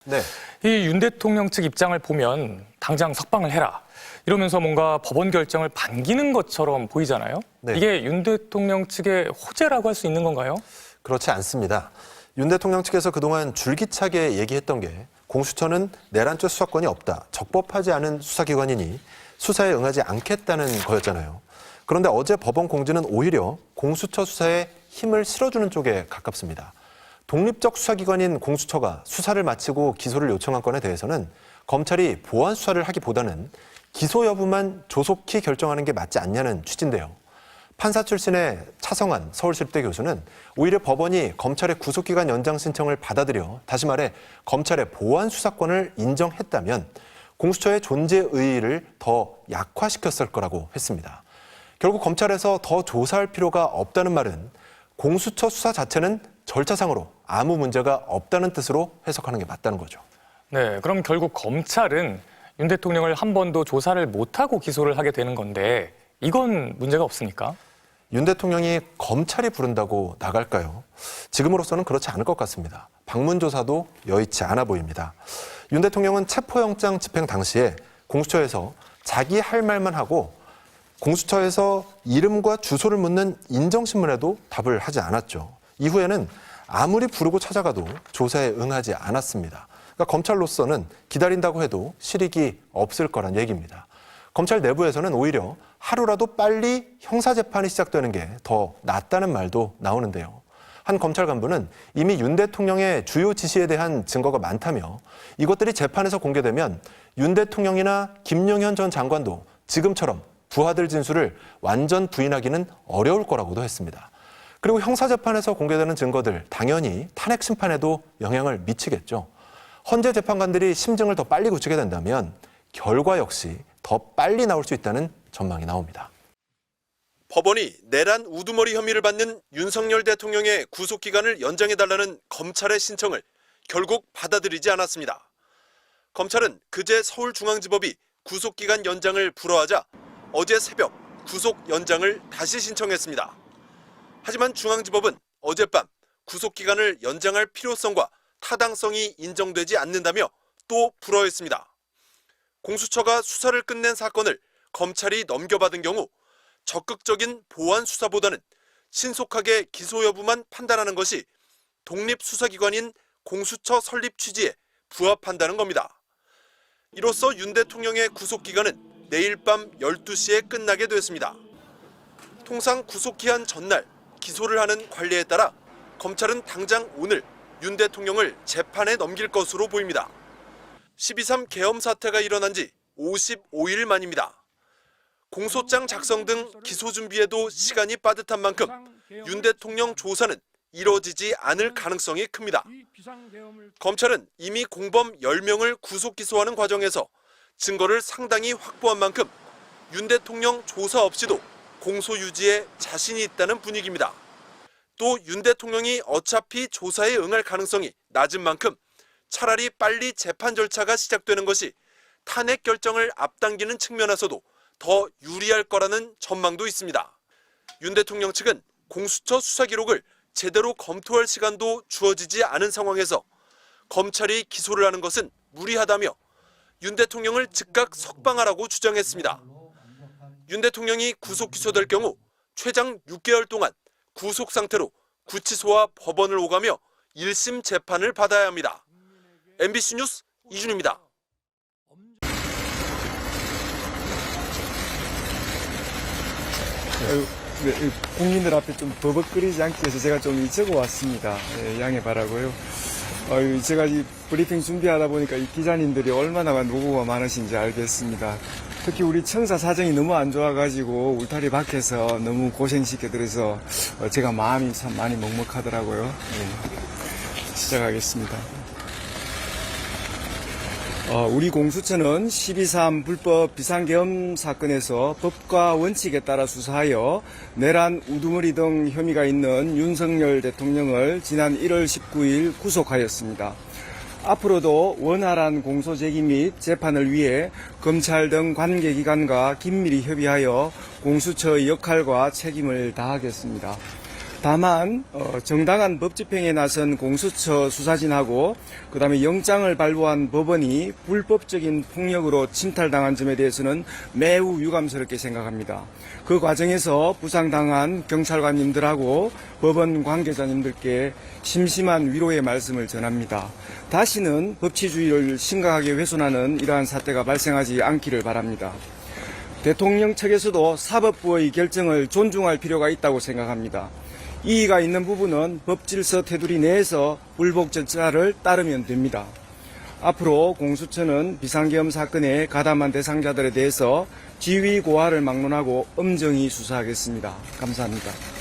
네. 이 윤 대통령 측 입장을 보면 당장 석방을 해라. 이러면서 뭔가 법원 결정을 반기는 것처럼 보이잖아요. 네. 이게 윤 대통령 측의 호재라고 할 수 있는 건가요? 그렇지 않습니다. 윤 대통령 측에서 그동안 줄기차게 얘기했던 게 공수처는 내란죄 수사권이 없다. 적법하지 않은 수사기관이니 수사에 응하지 않겠다는 거였잖아요. 그런데 어제 법원 공지는 오히려 공수처 수사에 힘을 실어주는 쪽에 가깝습니다. 독립적 수사기관인 공수처가 수사를 마치고 기소를 요청한 건에 대해서는 검찰이 보완 수사를 하기보다는 기소 여부만 조속히 결정하는 게 맞지 않냐는 취지인데요. 판사 출신의 차성한 서울시립대 교수는 오히려 법원이 검찰의 구속기간 연장 신청을 받아들여 다시 말해 검찰의 보완 수사권을 인정했다면 공수처의 존재 의의를 더 약화시켰을 거라고 했습니다. 결국 검찰에서 더 조사할 필요가 없다는 말은 공수처 수사 자체는 절차상으로 아무 문제가 없다는 뜻으로 해석하는 게 맞다는 거죠. 네, 그럼 결국 검찰은 윤 대통령을 한 번도 조사를 못하고 기소를 하게 되는 건데 이건 문제가 없습니까? 윤 대통령이 검찰이 부른다고 나갈까요? 지금으로서는 그렇지 않을 것 같습니다. 방문조사도 여의치 않아 보입니다. 윤 대통령은 체포영장 집행 당시에 공수처에서 자기 할 말만 하고 공수처에서 이름과 주소를 묻는 인정신문에도 답을 하지 않았죠. 이후에는 아무리 부르고 찾아가도 조사에 응하지 않았습니다. 그러니까 검찰로서는 기다린다고 해도 실익이 없을 거란 얘기입니다. 검찰 내부에서는 오히려 하루라도 빨리 형사재판이 시작되는 게 더 낫다는 말도 나오는데요. 한 검찰 간부는 이미 윤 대통령의 주요 지시에 대한 증거가 많다며 이것들이 재판에서 공개되면 윤 대통령이나 김용현 전 장관도 지금처럼 부하들 진술을 완전 부인하기는 어려울 거라고도 했습니다. 그리고 형사재판에서 공개되는 증거들 당연히 탄핵 심판에도 영향을 미치겠죠. 헌재 재판관들이 심증을 더 빨리 굳히게 된다면 결과 역시 더 빨리 나올 수 있다는 전망이 나옵니다. 법원이 내란 우두머리 혐의를 받는 윤석열 대통령의 구속기간을 연장해달라는 검찰의 신청을 결국 받아들이지 않았습니다. 검찰은 그제 서울중앙지법이 구속기간 연장을 불허하자 어제 새벽 구속 연장을 다시 신청했습니다. 하지만 중앙지법은 어젯밤 구속기간을 연장할 필요성과 타당성이 인정되지 않는다며 또 불허했습니다. 공수처가 수사를 끝낸 사건을 검찰이 넘겨받은 경우 적극적인 보완 수사보다는 신속하게 기소 여부만 판단하는 것이 독립수사기관인 공수처 설립 취지에 부합한다는 겁니다. 이로써 윤 대통령의 구속기간은 내일 밤 12시에 끝나게 됐습니다. 통상 구속기한 전날 기소를 하는 관례에 따라 검찰은 당장 오늘 윤 대통령을 재판에 넘길 것으로 보입니다. 12.3 계엄 사태가 일어난 지 55일 만입니다. 공소장 작성 등 기소 준비에도 시간이 빠듯한 만큼 윤 대통령 조사는 이뤄지지 않을 가능성이 큽니다. 검찰은 이미 공범 10명을 구속 기소하는 과정에서 증거를 상당히 확보한 만큼 윤 대통령 조사 없이도 공소 유지에 자신이 있다는 분위기입니다. 또 윤 대통령이 어차피 조사에 응할 가능성이 낮은 만큼 차라리 빨리 재판 절차가 시작되는 것이 탄핵 결정을 앞당기는 측면에서도 더 유리할 거라는 전망도 있습니다. 윤 대통령 측은 공수처 수사 기록을 제대로 검토할 시간도 주어지지 않은 상황에서 검찰이 기소를 하는 것은 무리하다며 윤 대통령을 즉각 석방하라고 주장했습니다. 윤 대통령이 구속 기소될 경우 최장 6개월 동안 구속 상태로 구치소와 법원을 오가며 1심 재판을 받아야 합니다. MBC 뉴스 이준입니다. 네, 국민들 앞에 좀 버벅거리지 않기 위해서 제가 좀 적어왔습니다. 네, 양해 바라고요. 제가 이 브리핑 준비하다 보니까 이 기자님들이 얼마나 노고가 많으신지 알겠습니다. 특히 우리 청사 사정이 너무 안 좋아가지고 울타리 밖에서 너무 고생시켜드려서 제가 마음이 참 많이 먹먹하더라고요. 네, 시작하겠습니다. 우리 공수처는 12.3 불법 비상계엄 사건에서 법과 원칙에 따라 수사하여 내란 우두머리 등 혐의가 있는 윤석열 대통령을 지난 1월 19일 구속하였습니다. 앞으로도 원활한 공소 제기 및 재판을 위해 검찰 등 관계기관과 긴밀히 협의하여 공수처의 역할과 책임을 다하겠습니다. 다만 정당한 법 집행에 나선 공수처 수사진하고 그다음에 영장을 발부한 법원이 불법적인 폭력으로 침탈당한 점에 대해서는 매우 유감스럽게 생각합니다. 그 과정에서 부상당한 경찰관님들하고 법원 관계자님들께 심심한 위로의 말씀을 전합니다. 다시는 법치주의를 심각하게 훼손하는 이러한 사태가 발생하지 않기를 바랍니다. 대통령 측에서도 사법부의 결정을 존중할 필요가 있다고 생각합니다. 이의가 있는 부분은 법질서 테두리 내에서 불복 절차를 따르면 됩니다. 앞으로 공수처는 비상계엄 사건에 가담한 대상자들에 대해서 지위 고하를 막론하고 엄정히 수사하겠습니다. 감사합니다.